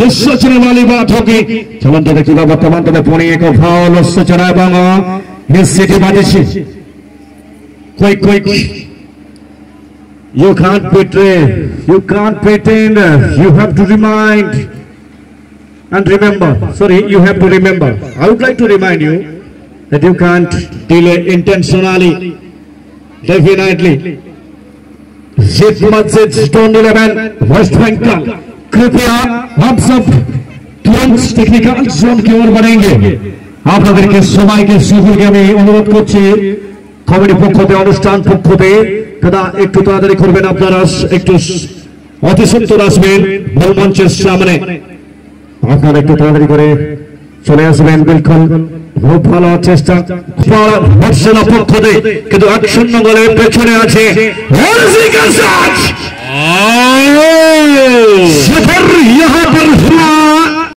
हिस्सा चलने वाली बात होगी चलन तो देखिएगा वर्तमान में पुणे एक फाउल हिस्सा चला बांगा हिस्से की बात है कोई you can't pretend you have to remind and remember you have to remember I would like to remind you that you can't delay intentionally definitely Zip Masjid Stone 11 West Bengal कृपया हम सब तुरंत टेक्निकल जोन की ओर बढ़ेंगे আপনাদেরকে সবাইকে সুযোগে আমি অনুরোধ করছি কমিটি পক্ষতে অনুষ্ঠান পক্ষতে দাদা একটু তাড়াতাড়ি করবেন আপনারা একটু অতি সত্তর আসবেন মূল মঞ্চের সামনে আপনারা একটু তাড়াতাড়ি করে চলে আসবেন বিলকুল খুব ভালো চেষ্টা বর্ষের পক্ষতে কিন্তু 1-0 গোলের পেছনে আছে